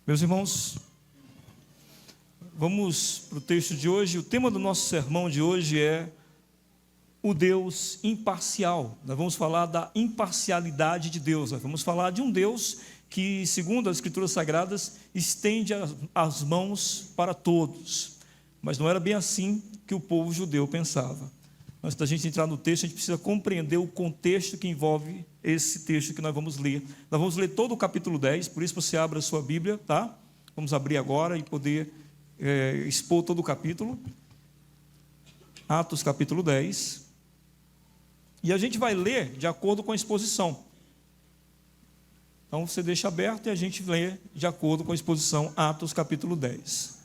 Meus irmãos, vamos para o texto de hoje. O tema do nosso sermão de hoje é o Deus imparcial. Nós vamos falar da imparcialidade de Deus. Nós vamos falar de um Deus que, segundo as Escrituras Sagradas, estende as mãos para todos. Mas não era bem assim que o povo judeu pensava. Antes da gente entrar no texto, a gente precisa compreender o contexto que envolve esse texto que nós vamos ler. Nós vamos ler todo o capítulo 10, por isso você abre a sua Bíblia, tá? Vamos abrir agora e poder expor todo o capítulo. Atos capítulo 10. E a gente vai ler de acordo com a exposição. Então você deixa aberto e a gente lê de acordo com a exposição, Atos capítulo 10.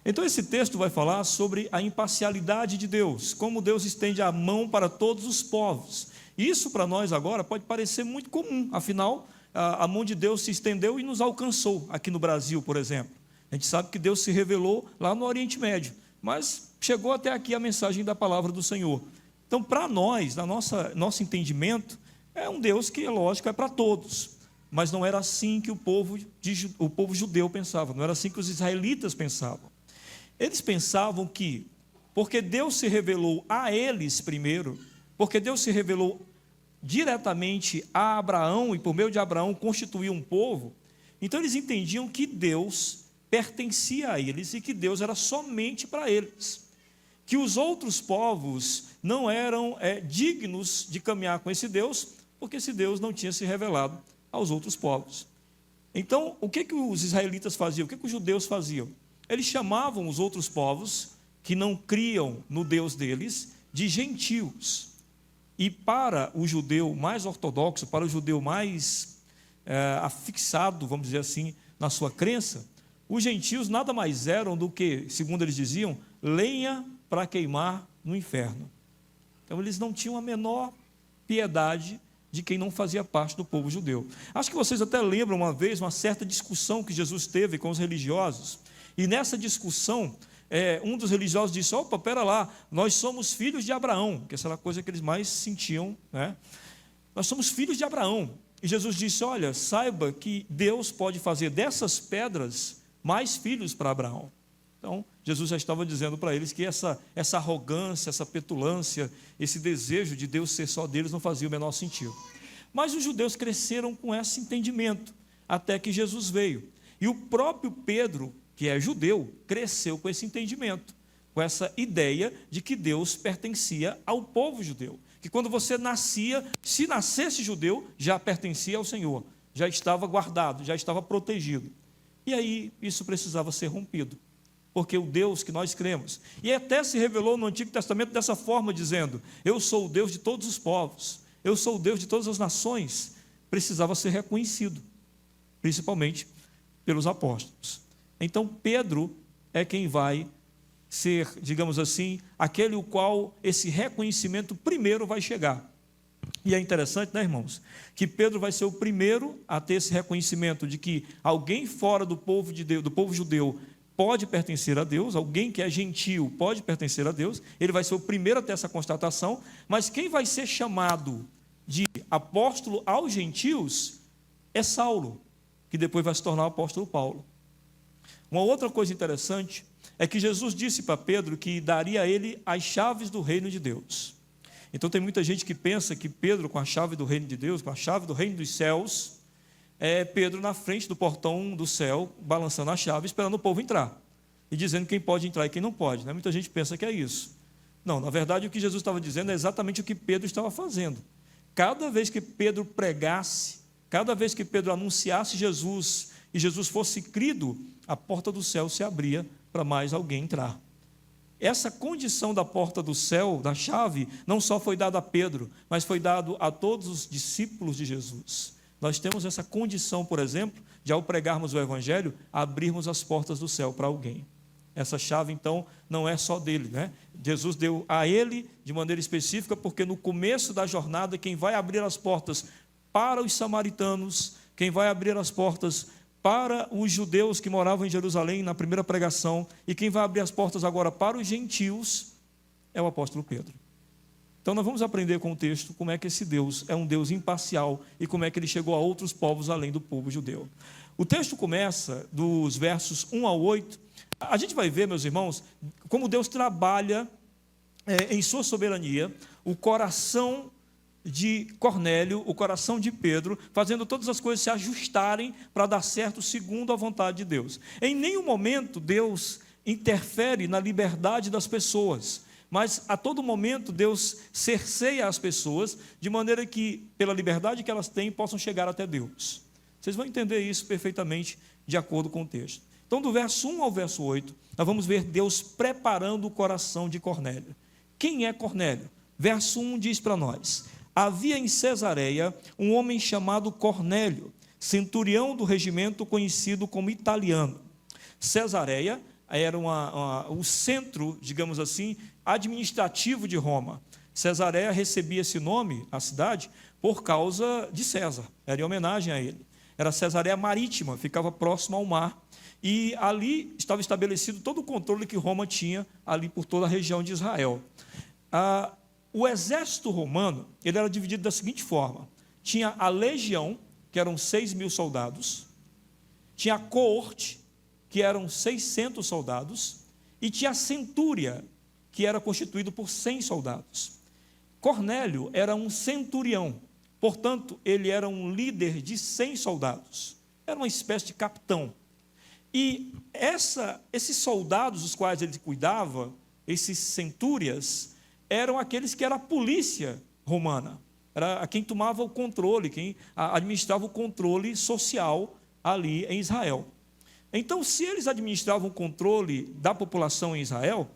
Então esse texto vai falar sobre a imparcialidade de Deus, como Deus estende a mão para todos os povos. Isso para nós agora pode parecer muito comum, afinal, a mão de Deus se estendeu e nos alcançou aqui no Brasil, por exemplo. A gente sabe que Deus se revelou lá no Oriente Médio, mas chegou até aqui a mensagem da palavra do Senhor. Então, para nós, na nosso entendimento, é um Deus que, lógico, é para todos, mas não era assim que o povo judeu pensava, não era assim que os israelitas pensavam. Eles pensavam que, porque Deus se revelou a eles primeiro, porque Deus se revelou diretamente a Abraão, e por meio de Abraão constituiu um povo, então eles entendiam que Deus pertencia a eles e que Deus era somente para eles, que os outros povos não eram dignos de caminhar com esse Deus, porque esse Deus não tinha se revelado aos outros povos. Então, o que os israelitas faziam? O que os judeus faziam? Eles chamavam os outros povos, que não criam no Deus deles, de gentios. E para o judeu mais ortodoxo, para o judeu mais afixado, vamos dizer assim, na sua crença, os gentios nada mais eram do que, segundo eles diziam, lenha para queimar no inferno. Então eles não tinham a menor piedade de quem não fazia parte do povo judeu. Acho que vocês até lembram uma vez uma certa discussão que Jesus teve com os religiosos. E nessa discussão, um dos religiosos disse: opa, pera lá, nós somos filhos de Abraão, que essa era a coisa que eles mais sentiam, né? Nós somos filhos de Abraão. E Jesus disse: olha, saiba que Deus pode fazer dessas pedras mais filhos para Abraão. Então, Jesus já estava dizendo para eles que essa arrogância, essa petulância, esse desejo de Deus ser só deles não fazia o menor sentido. Mas os judeus cresceram com esse entendimento, até que Jesus veio. E o próprio Pedro, que é judeu, cresceu com esse entendimento, com essa ideia de que Deus pertencia ao povo judeu, que quando você nascia, se nascesse judeu, já pertencia ao Senhor, já estava guardado, já estava protegido. E aí isso precisava ser rompido, porque o Deus que nós cremos, e até se revelou no Antigo Testamento dessa forma, dizendo: eu sou o Deus de todos os povos, eu sou o Deus de todas as nações, precisava ser reconhecido, principalmente pelos apóstolos. Então Pedro é quem vai ser, digamos assim, aquele o qual esse reconhecimento primeiro vai chegar. E é interessante, né, irmãos, que Pedro vai ser o primeiro a ter esse reconhecimento de que alguém fora do povo de Deus, do povo judeu, pode pertencer a Deus, alguém que é gentil pode pertencer a Deus. Ele vai ser o primeiro a ter essa constatação, mas quem vai ser chamado de apóstolo aos gentios é Saulo, que depois vai se tornar o apóstolo Paulo. Uma outra coisa interessante é que Jesus disse para Pedro que daria a ele as chaves do reino de Deus. Então tem muita gente que pensa que Pedro, com a chave do reino de Deus, com a chave do reino dos céus, é Pedro na frente do portão do céu, balançando a chave, esperando o povo entrar, e dizendo quem pode entrar e quem não pode, né? Muita gente pensa que é isso. Não, na verdade o que Jesus estava dizendo é exatamente o que Pedro estava fazendo. Cada vez que Pedro pregasse, cada vez que Pedro anunciasse Jesus, e Jesus fosse crido, a porta do céu se abria para mais alguém entrar. Essa condição da porta do céu, da chave, não só foi dada a Pedro, mas foi dado a todos os discípulos de Jesus. Nós temos essa condição, por exemplo, de ao pregarmos o Evangelho, abrirmos as portas do céu para alguém. Essa chave, então, não é só dele, né? Jesus deu a ele de maneira específica, porque no começo da jornada, quem vai abrir as portas para os samaritanos, quem vai abrir as portas para os judeus que moravam em Jerusalém na primeira pregação, e quem vai abrir as portas agora para os gentios é o apóstolo Pedro. Então nós vamos aprender com o texto como é que esse Deus é um Deus imparcial e como é que ele chegou a outros povos além do povo judeu. O texto começa dos versos 1 ao 8. A gente vai ver, meus irmãos, como Deus trabalha em sua soberania o coração de Cornélio, o coração de Pedro, fazendo todas as coisas se ajustarem para dar certo segundo a vontade de Deus. Em nenhum momento Deus interfere na liberdade das pessoas, mas a todo momento Deus cerceia as pessoas, de maneira que, pela liberdade que elas têm, possam chegar até Deus. Vocês vão entender isso perfeitamente de acordo com o texto. Então, do verso 1 ao verso 8, nós vamos ver Deus preparando o coração de Cornélio. Quem é Cornélio? Verso 1 diz para nós: havia em Cesareia um homem chamado Cornélio, centurião do regimento conhecido como italiano. Cesareia era o centro, digamos assim, administrativo de Roma. Cesareia recebia esse nome, a cidade, por causa de César, era em homenagem a ele. Era Cesareia marítima, ficava próximo ao mar, e ali estava estabelecido todo o controle que Roma tinha ali por toda a região de Israel. O exército romano, ele era dividido da seguinte forma: tinha a legião, que eram 6.000 soldados, tinha a coorte, que eram 600 soldados, e tinha a centúria, que era constituído por 100 soldados. Cornélio era um centurião, portanto, ele era um líder de 100 soldados, era uma espécie de capitão. E esses soldados, os quais ele cuidava, esses centúrias, eram aqueles que era a polícia romana, era quem tomava o controle, quem administrava o controle social ali em Israel. Então, se eles administravam o controle da população em Israel,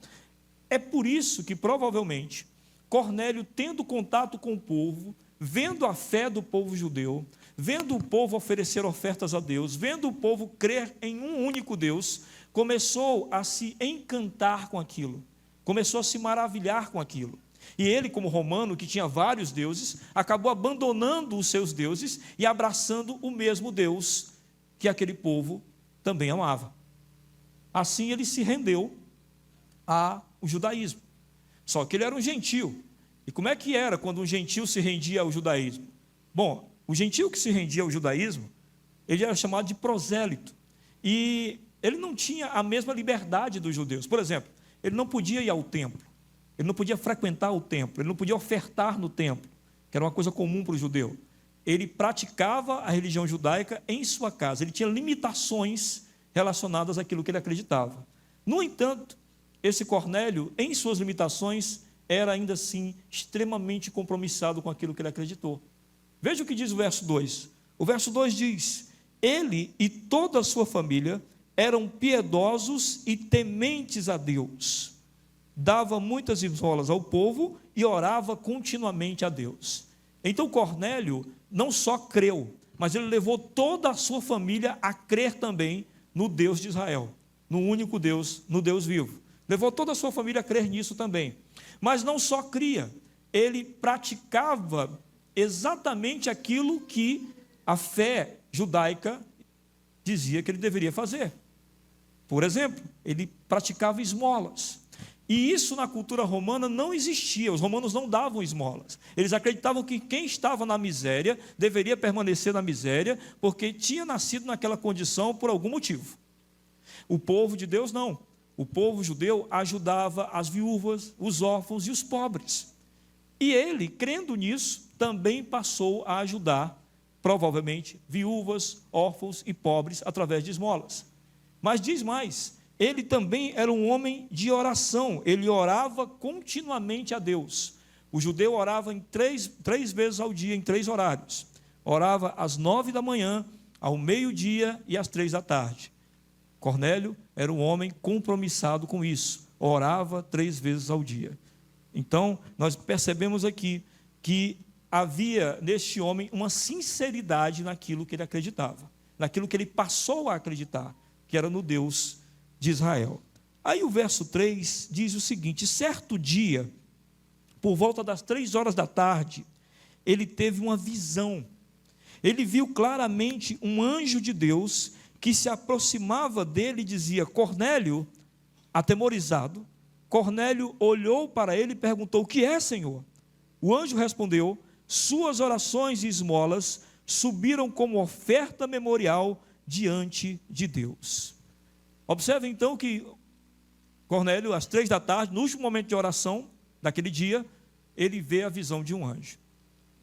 é por isso que, provavelmente, Cornélio, tendo contato com o povo, vendo a fé do povo judeu, vendo o povo oferecer ofertas a Deus, vendo o povo crer em um único Deus, começou a se encantar com aquilo, começou a se maravilhar com aquilo. E ele, como romano, que tinha vários deuses, acabou abandonando os seus deuses e abraçando o mesmo Deus que aquele povo também amava. Assim ele se rendeu ao judaísmo. Só que ele era um gentil. E como é que era quando um gentil se rendia ao judaísmo? Bom, o gentil que se rendia ao judaísmo, ele era chamado de prosélito. E ele não tinha a mesma liberdade dos judeus. Por exemplo, ele não podia ir ao templo, ele não podia frequentar o templo, ele não podia ofertar no templo, que era uma coisa comum para o judeu. Ele praticava a religião judaica em sua casa, ele tinha limitações relacionadas àquilo que ele acreditava. No entanto, esse Cornélio, em suas limitações, era ainda assim extremamente compromissado com aquilo que ele acreditou. Veja o que diz o verso 2. O verso 2 diz: ele e toda a sua família eram piedosos e tementes a Deus. Dava muitas esmolas ao povo e orava continuamente a Deus. Então Cornélio não só creu, mas ele levou toda a sua família a crer também no Deus de Israel, no único Deus, no Deus vivo. Levou toda a sua família a crer nisso também. Mas não só cria, ele praticava exatamente aquilo que a fé judaica dizia que ele deveria fazer. Por exemplo, ele praticava esmolas. E isso na cultura romana não existia, os romanos não davam esmolas. Eles acreditavam que quem estava na miséria deveria permanecer na miséria, porque tinha nascido naquela condição por algum motivo. O povo de Deus não. O povo judeu ajudava as viúvas, os órfãos e os pobres. E ele, crendo nisso, também passou a ajudar, provavelmente, viúvas, órfãos e pobres através de esmolas. Mas diz mais, ele também era um homem de oração, ele orava continuamente a Deus. O judeu orava três vezes ao dia, em 3 horários. Orava às 9 da manhã, ao meio-dia e às 3 da tarde. Cornélio era um homem compromissado com isso, orava 3 vezes ao dia. Então, nós percebemos aqui que havia neste homem uma sinceridade naquilo que ele acreditava, naquilo que ele passou a acreditar, que era no Deus de Israel. Aí o verso 3 diz o seguinte: certo dia, por volta das 3 horas da tarde, ele teve uma visão. Ele viu claramente um anjo de Deus que se aproximava dele e dizia: Cornélio. Atemorizado, Cornélio olhou para ele e perguntou: o que é, Senhor? O anjo respondeu: suas orações e esmolas subiram como oferta memorial diante de Deus. Observe então que Cornélio, às 3 da tarde, no último momento de oração daquele dia, ele vê a visão de um anjo.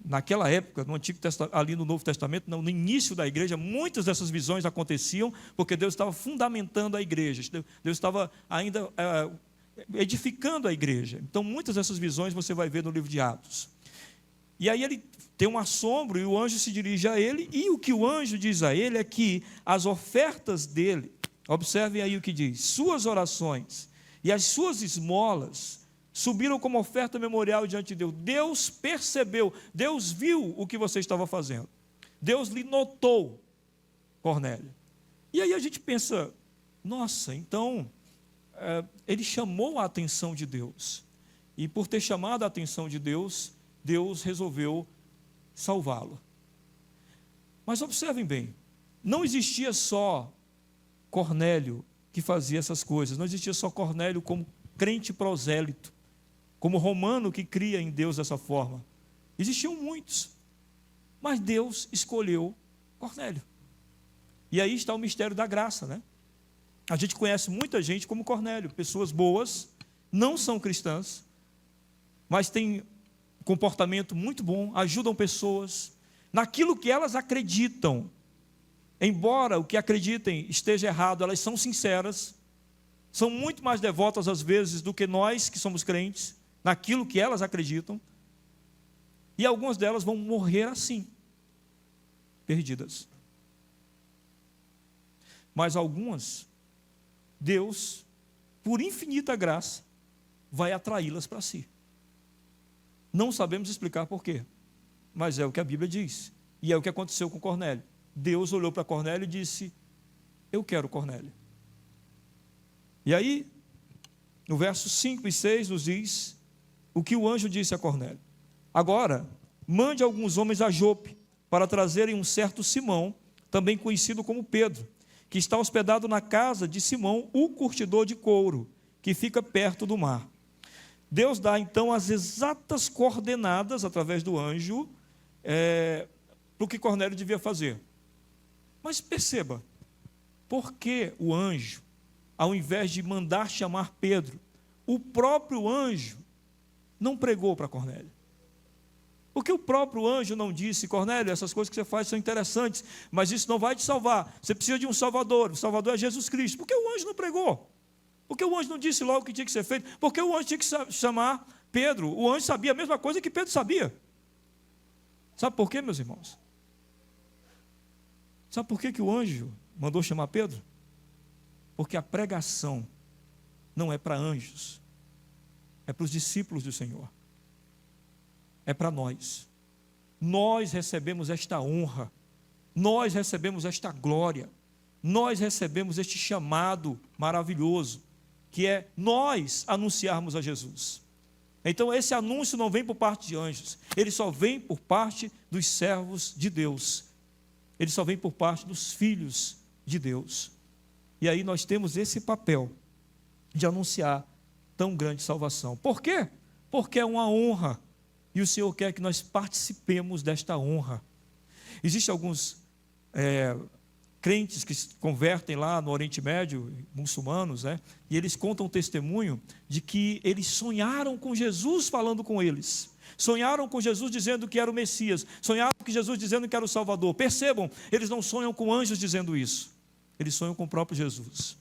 Naquela época, no Antigo Testamento, ali no Novo Testamento, no início da igreja, muitas dessas visões aconteciam porque Deus estava fundamentando a igreja, Deus estava ainda edificando a igreja. Então, muitas dessas visões você vai ver no livro de Atos. E aí ele tem um assombro e o anjo se dirige a ele, e o que o anjo diz a ele é que as ofertas dele, observem aí o que diz: suas orações e as suas esmolas subiram como oferta memorial diante de Deus. Deus percebeu, Deus viu o que você estava fazendo. Deus lhe notou, Cornélio. E aí a gente pensa, nossa, então, ele chamou a atenção de Deus. E por ter chamado a atenção de Deus, Deus resolveu salvá-lo. Mas observem bem, não existia só Cornélio que fazia essas coisas, não existia só Cornélio como crente prosélito, como romano que cria em Deus dessa forma. Existiam muitos, mas Deus escolheu Cornélio. E aí está o mistério da graça, né? A gente conhece muita gente como Cornélio, pessoas boas, não são cristãs, mas têm comportamento muito bom, ajudam pessoas naquilo que elas acreditam. Embora o que acreditem esteja errado, elas são sinceras, são muito mais devotas às vezes do que nós que somos crentes, naquilo que elas acreditam, e algumas delas vão morrer assim, perdidas. Mas algumas, Deus, por infinita graça, vai atraí-las para si. Não sabemos explicar por quê, mas é o que a Bíblia diz, e é o que aconteceu com Cornélio. Deus olhou para Cornélio e disse: eu quero Cornélio. E aí, no versos 5 e 6 nos diz o que o anjo disse a Cornélio: agora, mande alguns homens a Jope, para trazerem um certo Simão, também conhecido como Pedro, que está hospedado na casa de Simão, o curtidor de couro, que fica perto do mar. Deus dá então as exatas coordenadas, através do anjo, para o que Cornélio devia fazer. Mas perceba, por que o anjo, ao invés de mandar chamar Pedro, o próprio anjo não pregou para Cornélio? Porque o próprio anjo não disse: Cornélio, essas coisas que você faz são interessantes, mas isso não vai te salvar, você precisa de um Salvador, o Salvador é Jesus Cristo. Por que o anjo não pregou? Por que o anjo não disse logo o que tinha que ser feito? Por que o anjo tinha que chamar Pedro? O anjo sabia a mesma coisa que Pedro sabia. Sabe por quê, meus irmãos? Sabe por que o anjo mandou chamar Pedro? Porque a pregação não é para anjos, é para os discípulos do Senhor, é para nós. Nós recebemos esta honra, nós recebemos esta glória, nós recebemos este chamado maravilhoso, que é nós anunciarmos a Jesus. Então esse anúncio não vem por parte de anjos, ele só vem por parte dos servos de Deus, ele só vem por parte dos filhos de Deus. E aí nós temos esse papel de anunciar tão grande salvação. Por quê? Porque é uma honra, e o Senhor quer que nós participemos desta honra. Existem alguns crentes que se convertem lá no Oriente Médio, muçulmanos, e eles contam um testemunho de que eles sonharam com Jesus falando com eles. Sonharam com Jesus dizendo que era o Messias. Sonharam com Jesus dizendo que era o Salvador. Percebam, eles não sonham com anjos dizendo isso. Eles sonham com o próprio Jesus.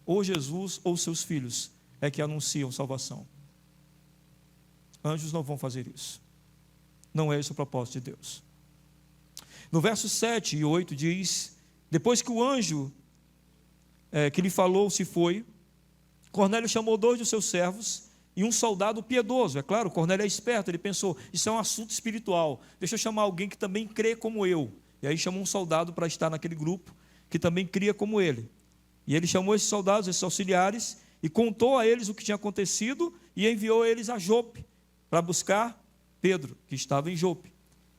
Ou Jesus ou seus filhos é que anunciam salvação. Anjos não vão fazer isso. Não é esse o propósito de Deus. No versos 7 e 8 diz: depois que o anjo que lhe falou se foi, Cornélio chamou 2 dos seus servos e um soldado piedoso. É claro, Cornélio é esperto, ele pensou: isso é um assunto espiritual, deixa eu chamar alguém que também crê como eu. E aí chamou um soldado para estar naquele grupo, que também cria como ele. E ele chamou esses soldados, esses auxiliares, e contou a eles o que tinha acontecido, e enviou eles a Jope, para buscar Pedro, que estava em Jope,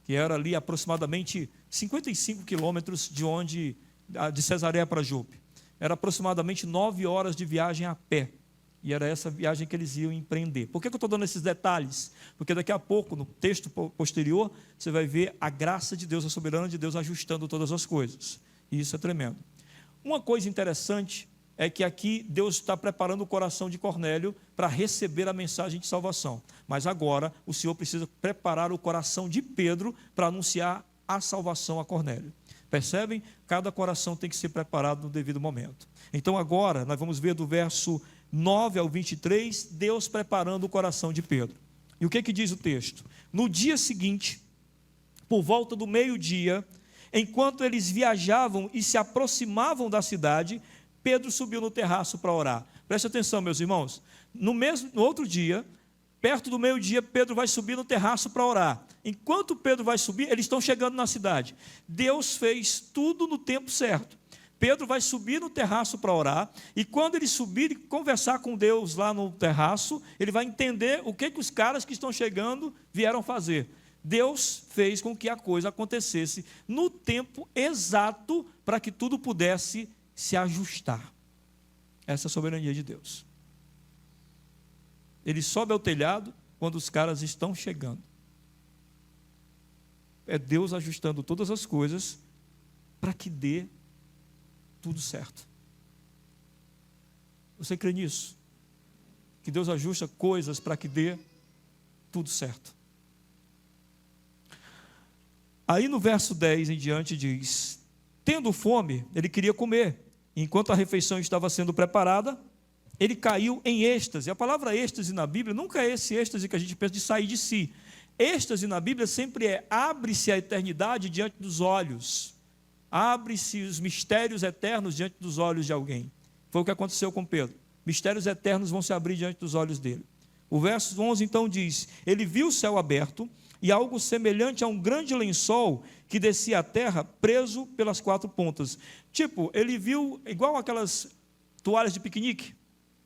que era ali aproximadamente 55 quilômetros de Cesareia para Jope. Era aproximadamente 9 horas de viagem a pé. E era essa viagem que eles iam empreender. Por que eu estou dando esses detalhes? Porque daqui a pouco, no texto posterior, você vai ver a graça de Deus, a soberana de Deus, ajustando todas as coisas. E isso é tremendo. Uma coisa interessante é que aqui Deus está preparando o coração de Cornélio para receber a mensagem de salvação. Mas agora o Senhor precisa preparar o coração de Pedro para anunciar a salvação a Cornélio. Percebem? Cada coração tem que ser preparado no devido momento. Então agora nós vamos ver do verso 9 ao 23, Deus preparando o coração de Pedro. E o que diz o texto? No dia seguinte, por volta do meio-dia, enquanto eles viajavam e se aproximavam da cidade, Pedro subiu no terraço para orar. Preste atenção, meus irmãos. No outro dia, perto do meio-dia, Pedro vai subir no terraço para orar. Enquanto Pedro vai subir, eles estão chegando na cidade. Deus fez tudo no tempo certo. Pedro vai subir no terraço para orar, e quando ele subir e conversar com Deus lá no terraço, ele vai entender o que os caras que estão chegando vieram fazer. Deus fez com que a coisa acontecesse no tempo exato para que tudo pudesse se ajustar. Essa é a soberania de Deus. Ele sobe ao telhado quando os caras estão chegando. É Deus ajustando todas as coisas para que dê tudo certo. Você crê nisso? Que Deus ajusta coisas para que dê tudo certo. Aí no verso 10 em diante diz: tendo fome, ele queria comer. Enquanto a refeição estava sendo preparada, ele caiu em êxtase. A palavra êxtase na Bíblia nunca é esse êxtase que a gente pensa de sair de si. Êxtase na Bíblia sempre é: abre-se a eternidade diante dos olhos. Abre-se os mistérios eternos diante dos olhos de alguém. Foi o que aconteceu com Pedro. Mistérios eternos vão se abrir diante dos olhos dele. O verso 11 então diz: ele viu o céu aberto e algo semelhante a um grande lençol que descia à terra, preso pelas quatro pontas. Tipo, ele viu igual aquelas toalhas de piquenique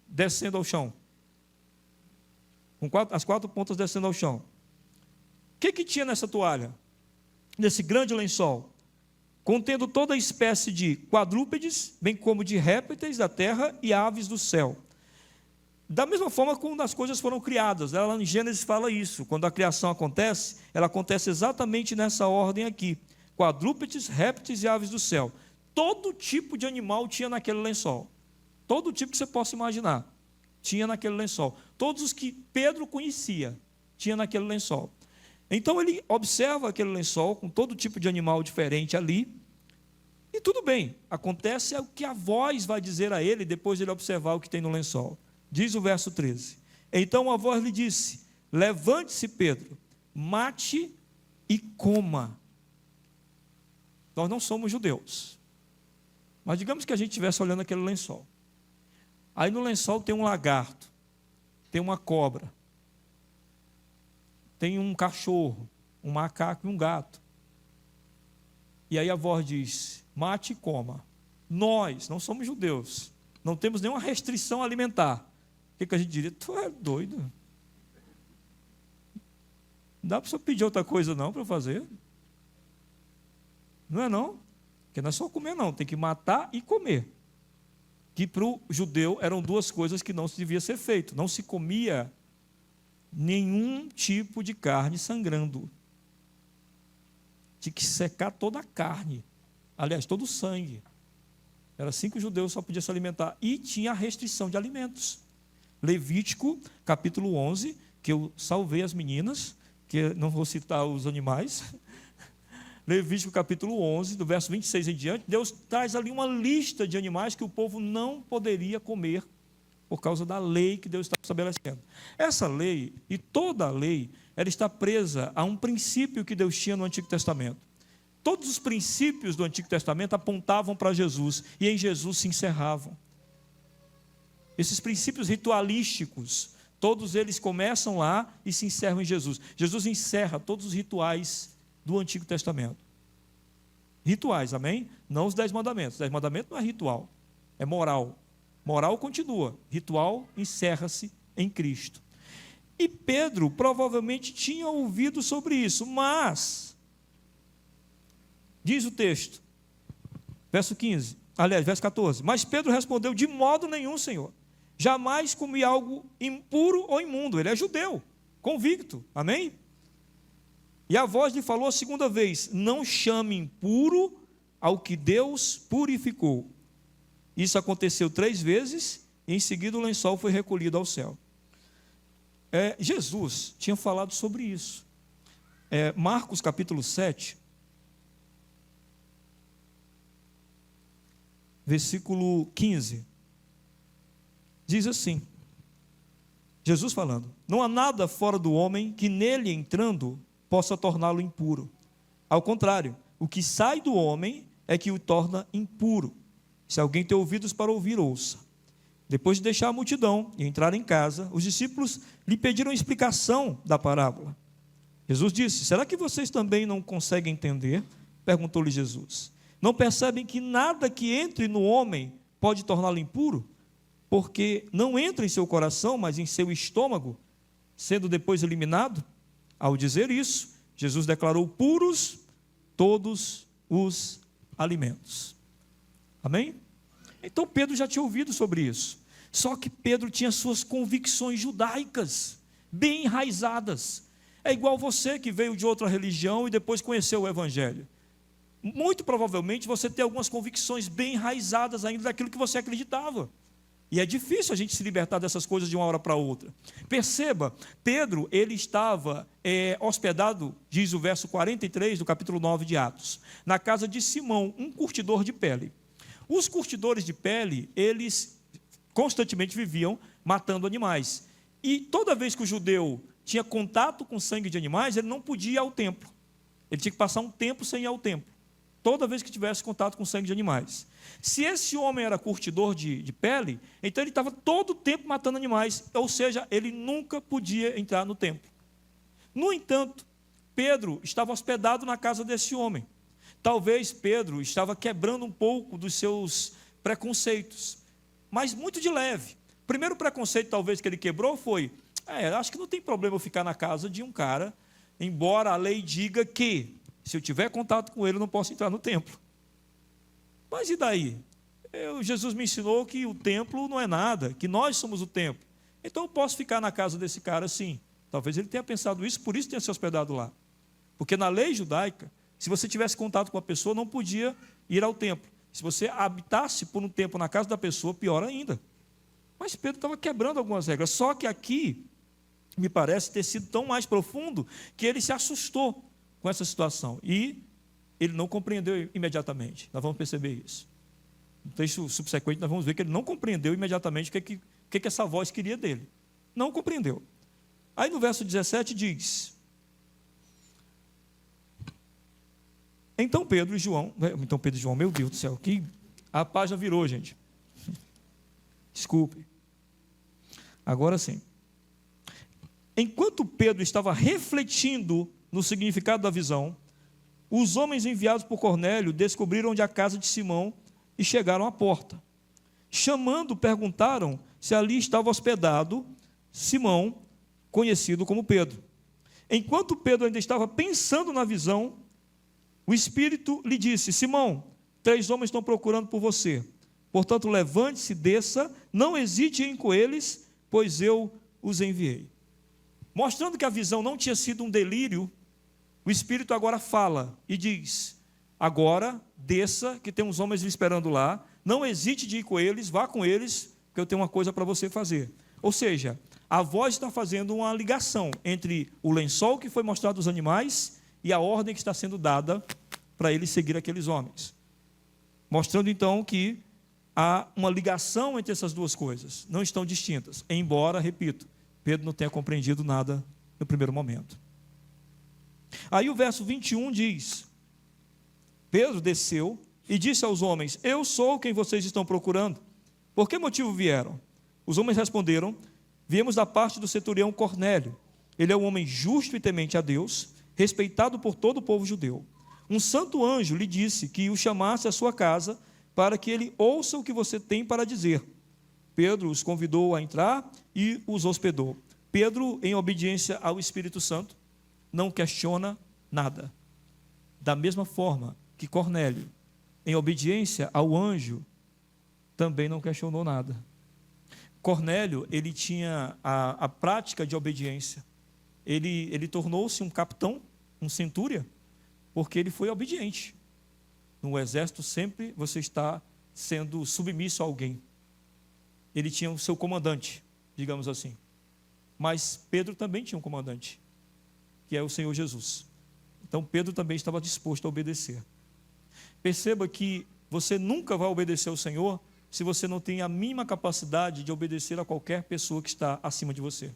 descendo ao chão. Com as quatro pontas descendo ao chão. O que tinha nessa toalha? Nesse grande lençol? Contendo toda espécie de quadrúpedes, bem como de répteis da terra e aves do céu. Da mesma forma como as coisas foram criadas, lá em Gênesis fala isso, quando a criação acontece, ela acontece exatamente nessa ordem aqui: quadrúpedes, répteis e aves do céu. Todo tipo de animal tinha naquele lençol, todo tipo que você possa imaginar, tinha naquele lençol. Todos os que Pedro conhecia, tinha naquele lençol. Então ele observa aquele lençol com todo tipo de animal diferente ali, e tudo bem, acontece o que a voz vai dizer a ele depois de ele observar o que tem no lençol. Diz o verso 13: então a voz lhe disse: levante-se, Pedro, mate e coma. Nós não somos judeus, mas digamos que a gente estivesse olhando aquele lençol. Aí no lençol tem um lagarto, tem uma cobra, tem um cachorro, um macaco e um gato. E aí a voz diz: mate e coma. Nós não somos judeus, não temos nenhuma restrição alimentar. O que a gente diria? Tu é doido? Não dá para você pedir outra coisa não para eu fazer? Não é não? Porque não é só comer não, tem que matar e comer. Que para o judeu eram duas coisas que não se devia ser feito. Não se comia nenhum tipo de carne sangrando. Tinha que secar toda a carne. Aliás, todo o sangue. Era assim que o judeu só podia se alimentar. E tinha a restrição de alimentos. Levítico, capítulo 11, que eu salvei as meninas, que não vou citar os animais. Levítico, capítulo 11, do verso 26 em diante, Deus traz ali uma lista de animais que o povo não poderia comer, por causa da lei que Deus está estabelecendo. Essa lei, e toda a lei, ela está presa a um princípio que Deus tinha no Antigo Testamento. Todos os princípios do Antigo Testamento apontavam para Jesus, e em Jesus se encerravam. Esses princípios ritualísticos, todos eles começam lá e se encerram em Jesus. Jesus encerra todos os rituais do Antigo Testamento. Rituais, amém? Não os 10 mandamentos. Os 10 mandamentos não é ritual, é moral. Moral continua, ritual encerra-se em Cristo. E Pedro provavelmente tinha ouvido sobre isso, mas, diz o texto, verso 15, aliás, verso 14, mas Pedro respondeu: de modo nenhum, Senhor, jamais comi algo impuro ou imundo. Ele é judeu, convicto, amém? E a voz lhe falou a segunda vez: não chame impuro ao que Deus purificou. Isso aconteceu 3 vezes, e em seguida o lençol foi recolhido ao céu. Jesus tinha falado sobre isso. Marcos capítulo 7, versículo 15, diz assim, Jesus falando: não há nada fora do homem que nele entrando possa torná-lo impuro. Ao contrário, o que sai do homem é que o torna impuro. Se alguém tem ouvidos para ouvir, ouça. Depois de deixar a multidão e entrar em casa, os discípulos lhe pediram explicação da parábola. Jesus disse: será que vocês também não conseguem entender? Perguntou-lhe Jesus. Não percebem que nada que entre no homem pode torná-lo impuro? Porque não entra em seu coração, mas em seu estômago, sendo depois eliminado? Ao dizer isso, Jesus declarou puros todos os alimentos. Amém? Então Pedro já tinha ouvido sobre isso. Só que Pedro tinha suas convicções judaicas bem enraizadas. É igual você que veio de outra religião e depois conheceu o Evangelho. Muito provavelmente você tem algumas convicções bem enraizadas ainda daquilo que você acreditava. E é difícil a gente se libertar dessas coisas de uma hora para outra. Perceba, Pedro, ele estava hospedado, diz o verso 43 do capítulo 9 de Atos, na casa de Simão, um curtidor de pele. Os curtidores de pele, eles constantemente viviam matando animais. E toda vez que o judeu tinha contato com sangue de animais, ele não podia ir ao templo. Ele tinha que passar um tempo sem ir ao templo. Toda vez que tivesse contato com sangue de animais. Se esse homem era curtidor de pele, então ele estava todo o tempo matando animais, ou seja, ele nunca podia entrar no templo. No entanto, Pedro estava hospedado na casa desse homem. Talvez Pedro estava quebrando um pouco dos seus preconceitos, mas muito de leve. O primeiro preconceito talvez que ele quebrou foi: acho que não tem problema eu ficar na casa de um cara, embora a lei diga que se eu tiver contato com ele, eu não posso entrar no templo. Mas e daí? Jesus me ensinou que o templo não é nada, que nós somos o templo. Então eu posso ficar na casa desse cara sim. Talvez ele tenha pensado isso, por isso tenha se hospedado lá. Porque na lei judaica, se você tivesse contato com a pessoa, não podia ir ao templo. Se você habitasse por um tempo na casa da pessoa, pior ainda. Mas Pedro estava quebrando algumas regras. Só que aqui, me parece ter sido tão mais profundo, que ele se assustou com essa situação. E ele não compreendeu imediatamente. Nós vamos perceber isso. No texto subsequente, nós vamos ver que ele não compreendeu imediatamente o que essa voz queria dele. Não compreendeu. Aí no verso 17 diz: Então Pedro e João, meu Deus do céu, que a página virou, gente. Desculpe. Agora sim. Enquanto Pedro estava refletindo no significado da visão, os homens enviados por Cornélio descobriram onde a casa de Simão e chegaram à porta. Chamando, perguntaram se ali estava hospedado Simão, conhecido como Pedro. Enquanto Pedro ainda estava pensando na visão, o Espírito lhe disse: Simão, 3 homens estão procurando por você. Portanto, levante-se, desça, não hesite em ir com eles, pois eu os enviei. Mostrando que a visão não tinha sido um delírio, o Espírito agora fala e diz: agora desça, que tem uns homens me esperando lá, não hesite de ir com eles, vá com eles, que eu tenho uma coisa para você fazer. Ou seja, a voz está fazendo uma ligação entre o lençol que foi mostrado aos animais e a ordem que está sendo dada para eles seguir aqueles homens. Mostrando então que há uma ligação entre essas duas coisas, não estão distintas, embora, repito, Pedro não tenha compreendido nada no primeiro momento. Aí o verso 21 diz: Pedro desceu e disse aos homens: eu sou quem vocês estão procurando. Por que motivo vieram? Os homens responderam: viemos da parte do centurião Cornélio. Ele é um homem justo e temente a Deus, respeitado por todo o povo judeu. Um santo anjo lhe disse que o chamasse à sua casa para que ele ouça o que você tem para dizer. Pedro os convidou a entrar e os hospedou. Pedro, em obediência ao Espírito Santo, não questiona nada. Da mesma forma que Cornélio, em obediência ao anjo, também não questionou nada. Cornélio, ele tinha a prática de obediência. Ele tornou-se um capitão, um centúria, porque ele foi obediente. No exército sempre você está sendo submisso a alguém. Ele tinha o seu comandante, digamos assim. Mas Pedro também tinha um comandante, que é o Senhor Jesus. Então Pedro também estava disposto a obedecer. Perceba que você nunca vai obedecer ao Senhor se você não tem a mínima capacidade de obedecer a qualquer pessoa que está acima de você.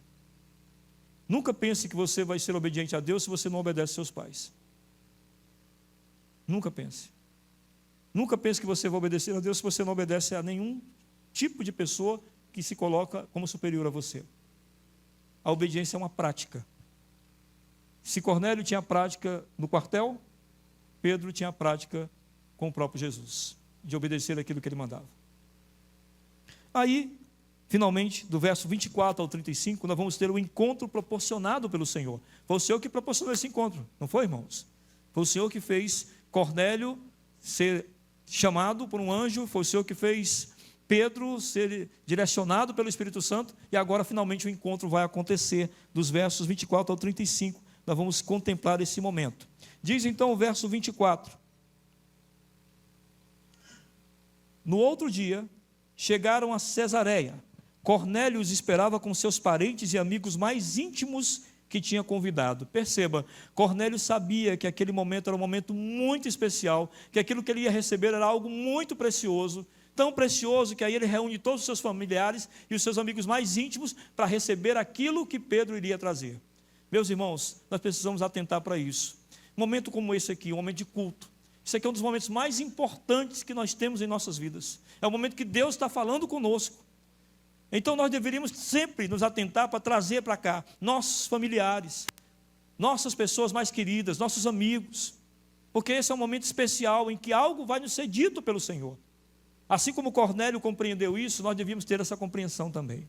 Nunca pense que você vai ser obediente a Deus se você não obedece aos seus pais. Nunca pense. Nunca pense que você vai obedecer a Deus se você não obedece a nenhum tipo de pessoa que se coloca como superior a você. A obediência é uma prática. Se Cornélio tinha prática no quartel, Pedro tinha prática com o próprio Jesus, de obedecer aquilo que ele mandava. Aí, finalmente, do verso 24 ao 35, nós vamos ter o encontro proporcionado pelo Senhor. Foi o Senhor que proporcionou esse encontro, não foi, irmãos? Foi o Senhor que fez Cornélio ser chamado por um anjo, foi o Senhor que fez Pedro ser direcionado pelo Espírito Santo, e agora finalmente o encontro vai acontecer, dos versos 24 ao 35, nós vamos contemplar esse momento. Diz então o verso 24: no outro dia, chegaram a Cesareia. Cornélio os esperava com seus parentes e amigos mais íntimos que tinha convidado. Perceba, Cornélio sabia que aquele momento era um momento muito especial, que aquilo que ele ia receber era algo muito precioso, tão precioso que aí ele reúne todos os seus familiares e os seus amigos mais íntimos para receber aquilo que Pedro iria trazer. Meus irmãos, nós precisamos atentar para isso. Um momento como esse aqui, um momento de culto. Isso aqui é um dos momentos mais importantes que nós temos em nossas vidas. É o momento que Deus está falando conosco. Então nós deveríamos sempre nos atentar para trazer para cá nossos familiares, nossas pessoas mais queridas, nossos amigos, porque esse é um momento especial em que algo vai nos ser dito pelo Senhor. Assim como Cornélio compreendeu isso, nós devíamos ter essa compreensão também,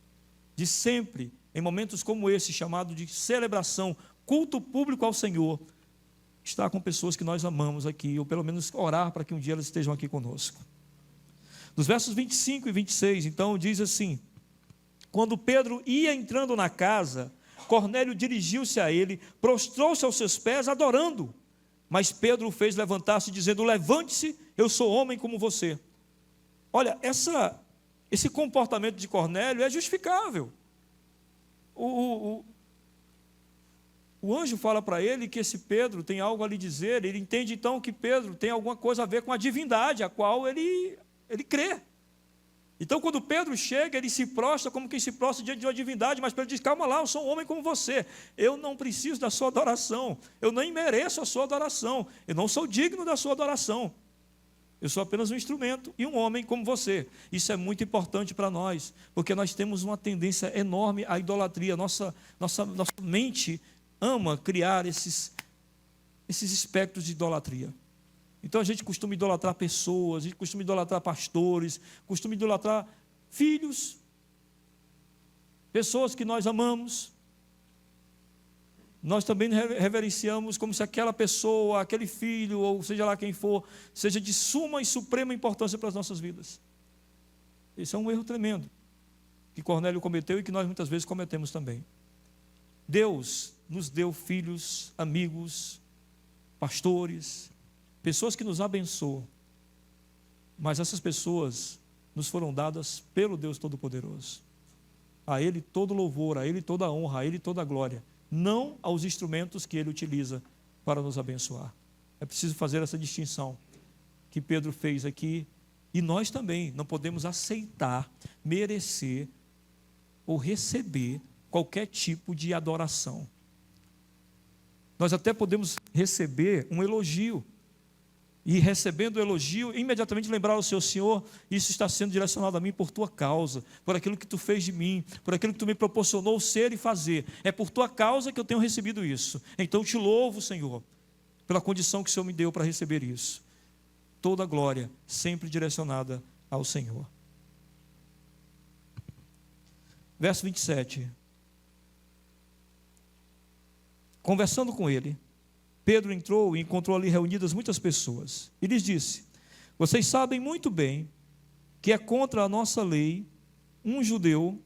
de sempre, em momentos como esse, chamado de celebração, culto público ao Senhor, estar com pessoas que nós amamos aqui, ou pelo menos orar para que um dia elas estejam aqui conosco. Nos versos 25 e 26, então, diz assim: quando Pedro ia entrando na casa, Cornélio dirigiu-se a ele, prostrou-se aos seus pés, adorando. Mas Pedro o fez levantar-se, dizendo: levante-se, eu sou homem como você. Olha, esse comportamento de Cornélio é justificável. O anjo fala para ele que esse Pedro tem algo a lhe dizer. Ele entende então que Pedro tem alguma coisa a ver com a divindade, a qual ele crê. Então quando Pedro chega, ele se prostra como quem se prostra diante de uma divindade, mas Pedro diz: calma lá, eu sou um homem como você, eu não preciso da sua adoração, eu nem mereço a sua adoração, eu não sou digno da sua adoração, eu sou apenas um instrumento e um homem como você. Isso é muito importante para nós, porque nós temos uma tendência enorme à idolatria. Nossa mente ama criar esses espectros de idolatria. Então a gente costuma idolatrar pessoas, a gente costuma idolatrar pastores, costuma idolatrar filhos, pessoas que nós amamos. Nós também reverenciamos como se aquela pessoa, aquele filho, ou seja lá quem for, seja de suma e suprema importância para as nossas vidas. Esse é um erro tremendo que Cornélio cometeu e que nós muitas vezes cometemos também. Deus nos deu filhos, amigos, pastores, pessoas que nos abençoam, mas essas pessoas nos foram dadas pelo Deus Todo-Poderoso. A Ele todo louvor, a Ele toda honra, a Ele toda glória, não aos instrumentos que Ele utiliza para nos abençoar. É preciso fazer essa distinção que Pedro fez aqui, e nós também não podemos aceitar, merecer ou receber qualquer tipo de adoração. Nós até podemos receber um elogio, e recebendo o elogio, imediatamente lembrar ao seu Senhor: isso está sendo direcionado a mim por tua causa, por aquilo que tu fez de mim, por aquilo que tu me proporcionou ser e fazer. É por tua causa que eu tenho recebido isso. Então te louvo, Senhor, pela condição que o Senhor me deu para receber isso. Toda a glória sempre direcionada ao Senhor. Verso 27. Conversando com ele, Pedro entrou e encontrou ali reunidas muitas pessoas. E lhes disse: vocês sabem muito bem que é contra a nossa lei um judeu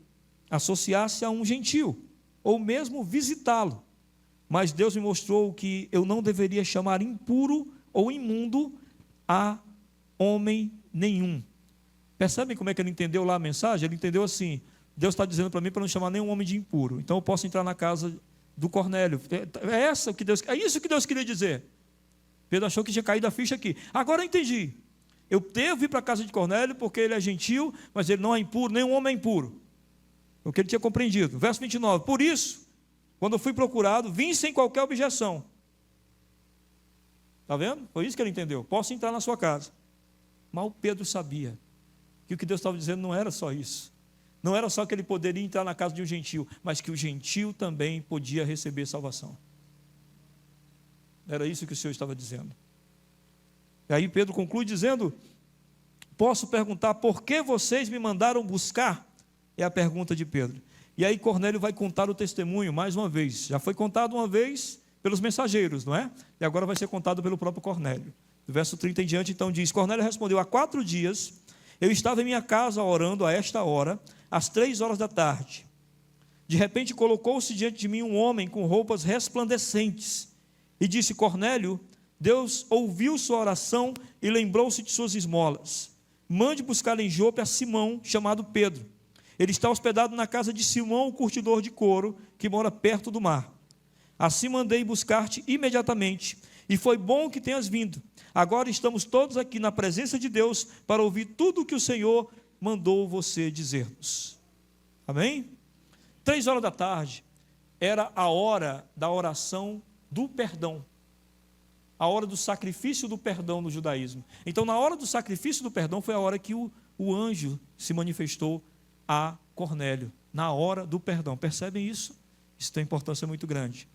associar-se a um gentio, ou mesmo visitá-lo. Mas Deus me mostrou que eu não deveria chamar impuro ou imundo a homem nenhum. Percebem como é que ele entendeu lá a mensagem? Ele entendeu assim: Deus está dizendo para mim para não chamar nenhum homem de impuro. Então eu posso entrar na casa do Cornélio. É isso que Deus queria dizer. Pedro achou que tinha caído a ficha aqui. Agora eu entendi. Eu devo ir para a casa de Cornélio porque ele é gentil, mas ele não é impuro, nenhum homem é impuro. O que ele tinha compreendido. Verso 29. Por isso, quando eu fui procurado, vim sem qualquer objeção. Está vendo? Foi isso que ele entendeu. Posso entrar na sua casa. Mas o Pedro sabia que o que Deus estava dizendo não era só isso. Não era só que ele poderia entrar na casa de um gentil, mas que o gentil também podia receber salvação. Era isso que o Senhor estava dizendo. E aí Pedro conclui dizendo: posso perguntar por que vocês me mandaram buscar? É a pergunta de Pedro. E aí Cornélio vai contar o testemunho mais uma vez. Já foi contado uma vez pelos mensageiros, não é? E agora vai ser contado pelo próprio Cornélio. Do verso 30 em diante, então diz: Cornélio respondeu: há 4 dias eu estava em minha casa orando a esta hora, às 3 horas da tarde. De repente colocou-se diante de mim um homem com roupas resplandecentes e disse: Cornélio, Deus ouviu sua oração e lembrou-se de suas esmolas. Mande buscar em Jope a Simão, chamado Pedro. Ele está hospedado na casa de Simão, o curtidor de couro, que mora perto do mar. Assim mandei buscar-te imediatamente, e foi bom que tenhas vindo. Agora estamos todos aqui na presença de Deus para ouvir tudo o que o Senhor mandou você dizer-nos. Amém? 3 horas da tarde era a hora da oração do perdão. A hora do sacrifício do perdão no judaísmo. Então, na hora do sacrifício do perdão, foi a hora que o anjo se manifestou a Cornélio. Na hora do perdão. Percebem isso? Isso tem importância muito grande.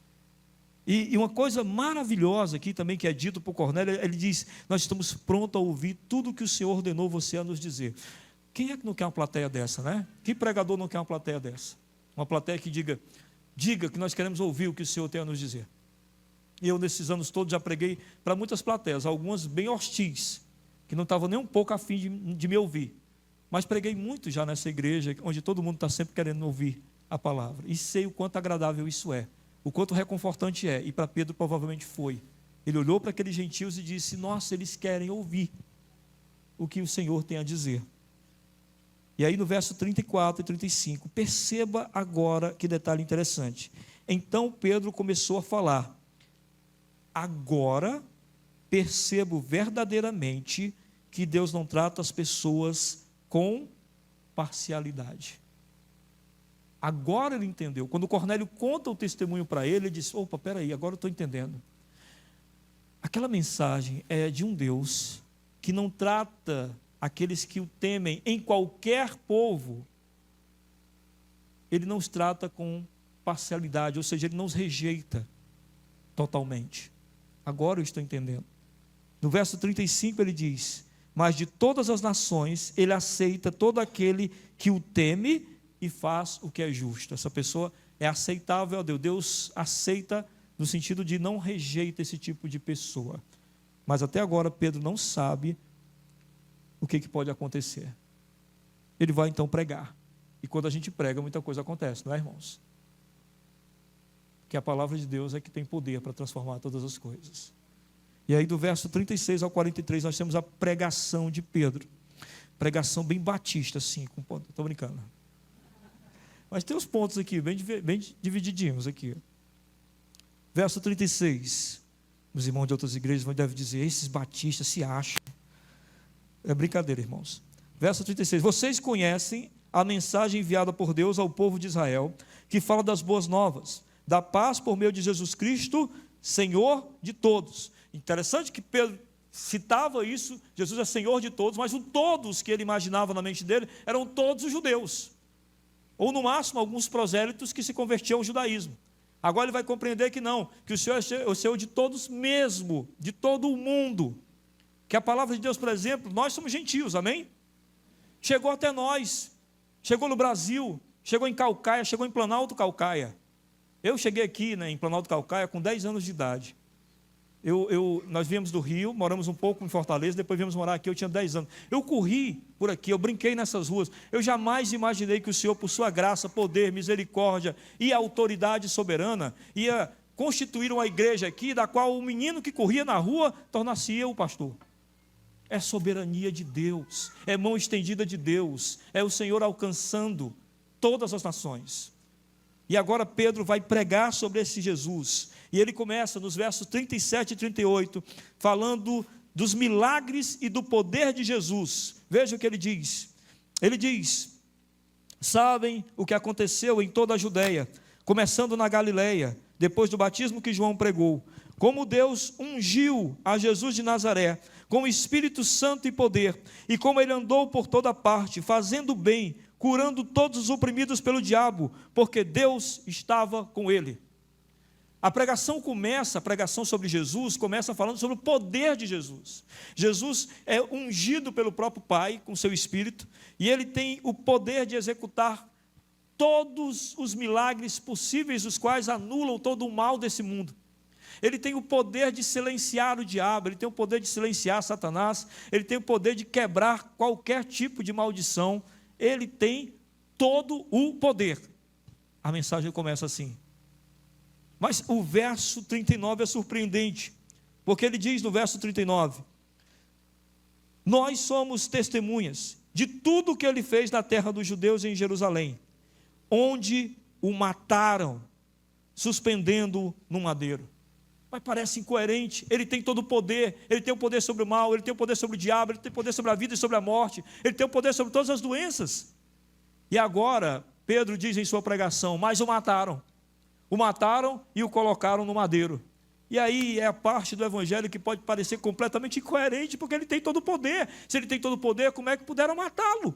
E uma coisa maravilhosa aqui também que é dito por Cornélio, ele diz: nós estamos prontos a ouvir tudo que o Senhor ordenou você a nos dizer. Quem é que não quer uma plateia dessa, né? Que pregador não quer uma plateia dessa? Uma plateia que diga que nós queremos ouvir o que o Senhor tem a nos dizer. E eu, nesses anos todos, já preguei para muitas plateias, algumas bem hostis, que não estavam nem um pouco a fim de me ouvir. Mas preguei muito já nessa igreja, onde todo mundo está sempre querendo ouvir a palavra. E sei o quanto agradável isso é, o quanto reconfortante é. E para Pedro provavelmente foi. Ele olhou para aqueles gentios e disse: nossa, eles querem ouvir o que o Senhor tem a dizer. E aí no verso 34 e 35, perceba agora que detalhe interessante. Então Pedro começou a falar: agora percebo verdadeiramente que Deus não trata as pessoas com parcialidade. Agora ele entendeu. Quando Cornélio conta o testemunho para ele, ele diz: opa, peraí, agora eu estou entendendo. Aquela mensagem é de um Deus que não trata aqueles que o temem em qualquer povo. Ele não os trata com parcialidade, ou seja, ele não os rejeita totalmente. Agora eu estou entendendo. No verso 35 ele diz: mas de todas as nações ele aceita todo aquele que o teme e faz o que é justo. Essa pessoa é aceitável a Deus. Deus aceita no sentido de não rejeita esse tipo de pessoa. Mas até agora Pedro não sabe o que pode acontecer. Ele vai então pregar. E quando a gente prega, muita coisa acontece, não é, irmãos? Porque a palavra de Deus é que tem poder para transformar todas as coisas. E aí do verso 36 ao 43 nós temos a pregação de Pedro. Pregação bem batista, assim, com ponto. Estou brincando. Mas tem os pontos aqui, bem divididinhos aqui. Verso 36. Os irmãos de outras igrejas devem dizer: esses batistas se acham. É brincadeira, irmãos. Verso 36. Vocês conhecem a mensagem enviada por Deus ao povo de Israel, que fala das boas novas, da paz por meio de Jesus Cristo, Senhor de todos. Interessante que Pedro citava isso: Jesus é Senhor de todos, mas o todos que ele imaginava na mente dele eram todos os judeus, ou no máximo alguns prosélitos que se convertiam ao judaísmo. Agora ele vai compreender que não, que o Senhor é o Senhor de todos mesmo, de todo o mundo. Que a palavra de Deus, por exemplo, nós somos gentios, amém? Chegou até nós, chegou no Brasil, chegou em Caucaia, chegou em Planalto Caucaia. Eu cheguei aqui, em Planalto Caucaia com 10 anos de idade. Nós viemos do Rio, moramos um pouco em Fortaleza, depois viemos morar aqui, eu tinha 10 anos. Eu corri por aqui, eu brinquei nessas ruas. Eu jamais imaginei que o Senhor, por sua graça, poder, misericórdia e autoridade soberana, ia constituir uma igreja aqui, da qual o menino que corria na rua tornar-se o pastor. É soberania de Deus, é mão estendida de Deus, é o Senhor alcançando todas as nações. E agora Pedro vai pregar sobre esse Jesus. E ele começa nos versos 37 e 38, falando dos milagres e do poder de Jesus. Veja o que ele diz. Ele diz: sabem o que aconteceu em toda a Judeia, começando na Galileia, depois do batismo que João pregou, como Deus ungiu a Jesus de Nazaré, com o Espírito Santo e poder, e como ele andou por toda parte, fazendo bem, curando todos os oprimidos pelo diabo, porque Deus estava com ele. A pregação sobre Jesus, começa falando sobre o poder de Jesus. Jesus é ungido pelo próprio Pai, com seu Espírito, e ele tem o poder de executar todos os milagres possíveis, os quais anulam todo o mal desse mundo. Ele tem o poder de silenciar o diabo, ele tem o poder de silenciar Satanás, ele tem o poder de quebrar qualquer tipo de maldição, ele tem todo o poder. A mensagem começa assim. Mas o verso 39 é surpreendente, porque ele diz no verso 39, nós somos testemunhas de tudo o que ele fez na terra dos judeus em Jerusalém, onde o mataram, suspendendo-o no madeiro. Mas parece incoerente. Ele tem todo o poder, ele tem o poder sobre o mal, ele tem o poder sobre o diabo, ele tem o poder sobre a vida e sobre a morte, ele tem o poder sobre todas as doenças. E agora, Pedro diz em sua pregação, mas o mataram e o colocaram no madeiro. E aí é a parte do evangelho que pode parecer completamente incoerente, porque ele tem todo o poder. Se ele tem todo o poder, como é que puderam matá-lo?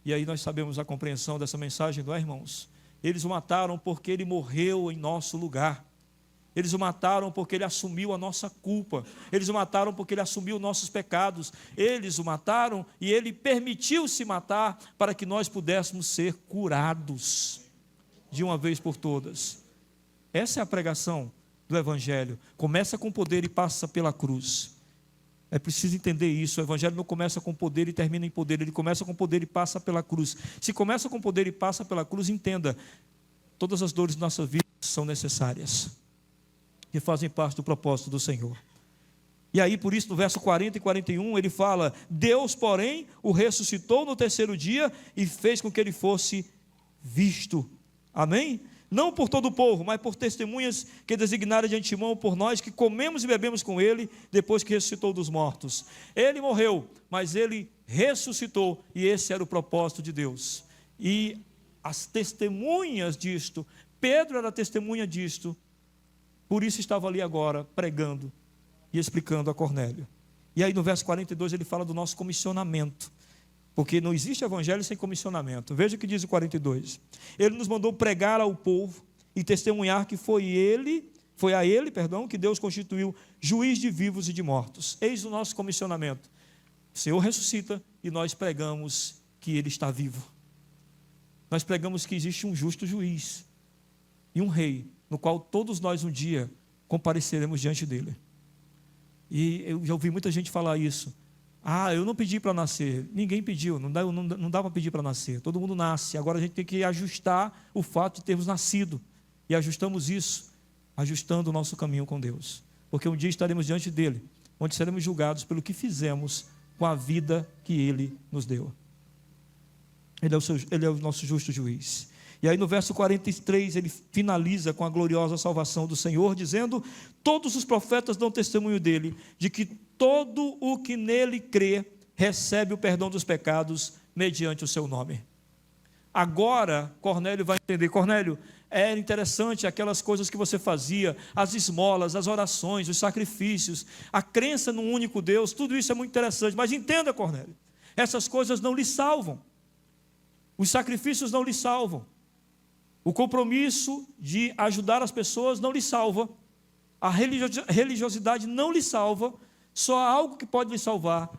E aí nós sabemos a compreensão dessa mensagem, não é, irmãos? Eles o mataram porque ele morreu em nosso lugar. Eles o mataram porque ele assumiu a nossa culpa. Eles o mataram porque ele assumiu nossos pecados. Eles o mataram e ele permitiu-se matar para que nós pudéssemos ser curados de uma vez por todas. Essa é a pregação do evangelho. Começa com poder e passa pela cruz. É preciso entender isso. O evangelho não começa com poder e termina em poder. Ele começa com poder e passa pela cruz. Se começa com poder e passa pela cruz, entenda, todas as dores da nossa vida são necessárias, que fazem parte do propósito do Senhor. E aí, por isso, no verso 40 e 41, ele fala, Deus, porém, o ressuscitou no terceiro dia e fez com que ele fosse visto. Amém? Não por todo o povo, mas por testemunhas que designaram de antemão por nós, que comemos e bebemos com ele, depois que ressuscitou dos mortos. Ele morreu, mas ele ressuscitou, e esse era o propósito de Deus. E as testemunhas disto, Pedro era testemunha disto, por isso estava ali agora, pregando e explicando a Cornélio. E aí no verso 42 ele fala do nosso comissionamento, porque não existe evangelho sem comissionamento. Veja o que diz o 42. Ele nos mandou pregar ao povo e testemunhar que foi a ele, que Deus constituiu juiz de vivos e de mortos. Eis o nosso comissionamento. O Senhor ressuscita e nós pregamos que ele está vivo. Nós pregamos que existe um justo juiz e um rei, no qual todos nós um dia compareceremos diante dele. E eu já ouvi muita gente falar isso. Eu não pedi para nascer. Ninguém pediu, não dá para pedir para nascer. Todo mundo nasce. Agora a gente tem que ajustar o fato de termos nascido. E ajustamos isso, ajustando o nosso caminho com Deus. Porque um dia estaremos diante dele, onde seremos julgados pelo que fizemos com a vida que ele nos deu. Ele é o nosso justo juiz. E aí no verso 43 ele finaliza com a gloriosa salvação do Senhor, dizendo, todos os profetas dão testemunho dele, de que todo o que nele crê, recebe o perdão dos pecados, mediante o seu nome. Agora, Cornélio vai entender. Cornélio, era interessante aquelas coisas que você fazia, as esmolas, as orações, os sacrifícios, a crença num único Deus, tudo isso é muito interessante, mas entenda, Cornélio, essas coisas não lhe salvam. Os sacrifícios não lhe salvam. O compromisso de ajudar as pessoas não lhe salva. A religiosidade não lhe salva. Só há algo que pode lhe salvar: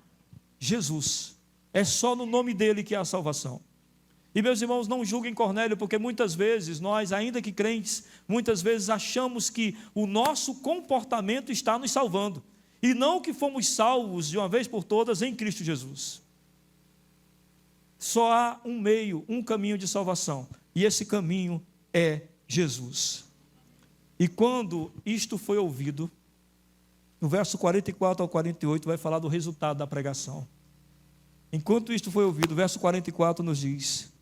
Jesus. É só no nome dele que há a salvação. E meus irmãos, não julguem Cornélio, porque muitas vezes nós, ainda que crentes, muitas vezes achamos que o nosso comportamento está nos salvando, e não que fomos salvos de uma vez por todas em Cristo Jesus. Só há um meio, um caminho de salvação, e esse caminho é Jesus. E quando isto foi ouvido, no verso 44 ao 48 vai falar do resultado da pregação. Enquanto isto foi ouvido, o verso 44 nos diz: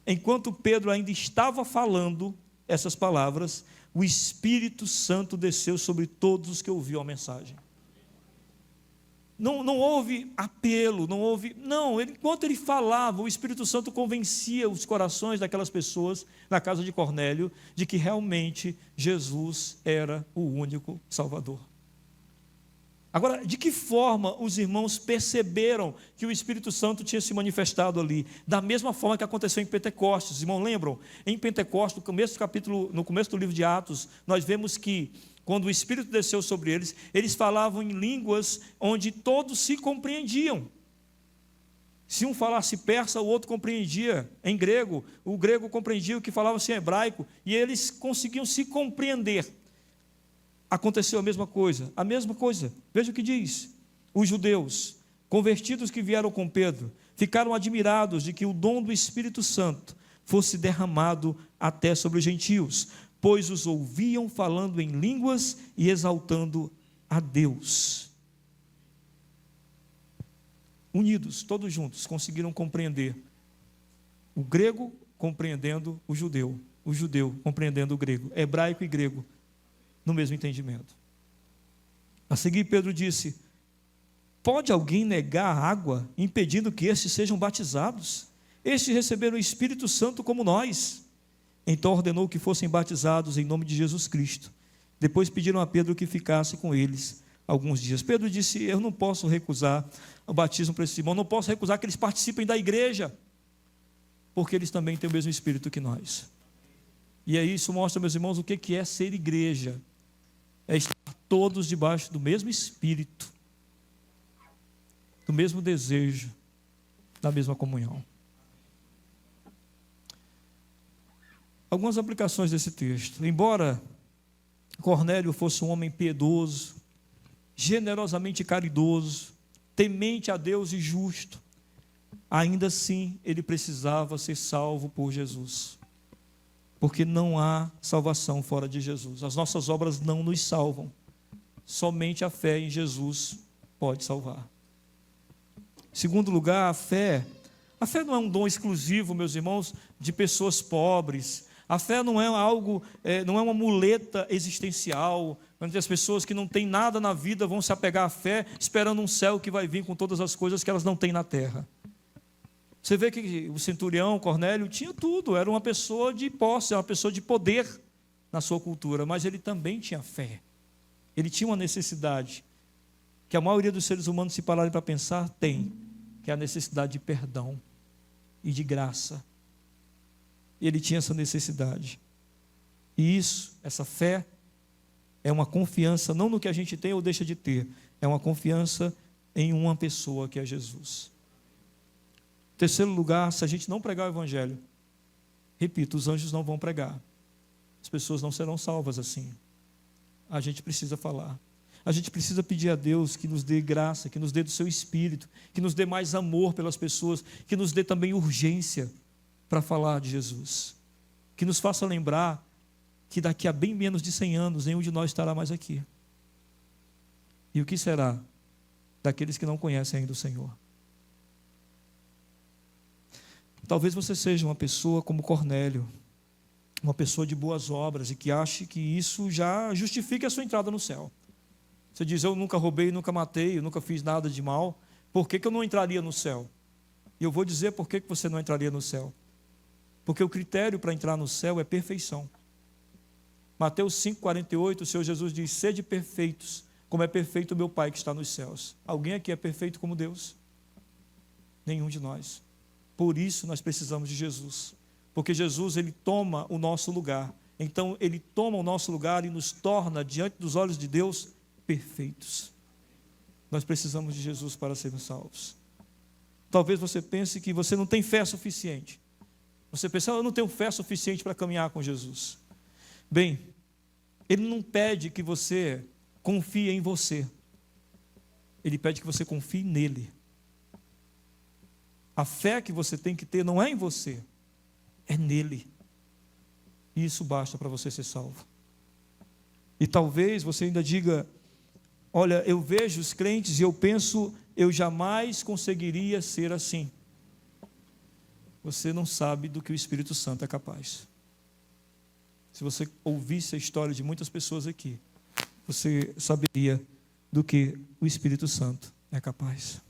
enquanto Pedro ainda estava falando essas palavras, o Espírito Santo desceu sobre todos os que ouviam a mensagem. Não houve apelo, enquanto ele falava, o Espírito Santo convencia os corações daquelas pessoas na casa de Cornélio de que realmente Jesus era o único Salvador. Agora, de que forma os irmãos perceberam que o Espírito Santo tinha se manifestado ali? Da mesma forma que aconteceu em Pentecostes. Os irmãos lembram? Em Pentecostes, no começo do livro de Atos, nós vemos que quando o Espírito desceu sobre eles, eles falavam em línguas onde todos se compreendiam. Se um falasse persa, o outro compreendia em grego, o grego compreendia o que falava-se em hebraico, e eles conseguiam se compreender. Aconteceu a mesma coisa. Veja o que diz: os judeus, convertidos que vieram com Pedro, ficaram admirados de que o dom do Espírito Santo fosse derramado até sobre os gentios, pois os ouviam falando em línguas e exaltando a Deus. Unidos, todos juntos, conseguiram compreender o grego compreendendo o judeu compreendendo o grego, hebraico e grego no mesmo entendimento. A seguir, Pedro disse: pode alguém negar a água, impedindo que estes sejam batizados? Estes receberam o Espírito Santo como nós. Então ordenou que fossem batizados em nome de Jesus Cristo. Depois pediram a Pedro que ficasse com eles alguns dias. Pedro disse: eu não posso recusar o batismo para esses irmãos, não posso recusar que eles participem da igreja, porque eles também têm o mesmo Espírito que nós. E aí isso mostra, meus irmãos, o que é ser igreja. É estar todos debaixo do mesmo Espírito, do mesmo desejo, da mesma comunhão. Algumas aplicações desse texto. Embora Cornélio fosse um homem piedoso, generosamente caridoso, temente a Deus e justo, ainda assim ele precisava ser salvo por Jesus. Porque não há salvação fora de Jesus. As nossas obras não nos salvam. Somente a fé em Jesus pode salvar. Em segundo lugar, a fé não é um dom exclusivo, meus irmãos, de pessoas pobres. A fé não é algo, não é uma muleta existencial, onde as pessoas que não têm nada na vida vão se apegar à fé, esperando um céu que vai vir com todas as coisas que elas não têm na terra. Você vê que o centurião Cornélio tinha tudo, era uma pessoa de posse, uma pessoa de poder na sua cultura, mas ele também tinha fé. Ele tinha uma necessidade que a maioria dos seres humanos, se pararem para pensar, tem, que é a necessidade de perdão e de graça. Ele tinha essa necessidade. E isso, essa fé, é uma confiança não no que a gente tem ou deixa de ter, é uma confiança em uma pessoa que é Jesus. Terceiro lugar, se a gente não pregar o Evangelho, repito, os anjos não vão pregar. As pessoas não serão salvas assim. A gente precisa falar. A gente precisa pedir a Deus que nos dê graça, que nos dê do seu Espírito, que nos dê mais amor pelas pessoas, que nos dê também urgência para falar de Jesus. Que nos faça lembrar que daqui a bem menos de 100 anos, nenhum de nós estará mais aqui. E o que será daqueles que não conhecem ainda o Senhor? Talvez você seja uma pessoa como Cornélio, uma pessoa de boas obras e que ache que isso já justifique a sua entrada no céu. Você diz: eu nunca roubei, nunca matei, eu nunca fiz nada de mal, por que eu não entraria no céu? E eu vou dizer por que você não entraria no céu. Porque o critério para entrar no céu é perfeição. Mateus 5,48, o Senhor Jesus diz: sede perfeitos, como é perfeito o meu Pai que está nos céus. Alguém aqui é perfeito como Deus? Nenhum de nós. Por isso nós precisamos de Jesus, porque Jesus, ele toma o nosso lugar. Então ele toma o nosso lugar e nos torna, diante dos olhos de Deus, perfeitos. Nós precisamos de Jesus para sermos salvos. Talvez você pense que você não tem fé suficiente. Você pensa, eu não tenho fé suficiente para caminhar com Jesus. Bem, Ele não pede que você confie em você. Ele pede que você confie nele. A fé que você tem que ter não é em você, é nele. E isso basta para você ser salvo. E talvez você ainda diga, olha, eu vejo os crentes e eu penso, eu jamais conseguiria ser assim. Você não sabe do que o Espírito Santo é capaz. Se você ouvisse a história de muitas pessoas aqui, você saberia do que o Espírito Santo é capaz.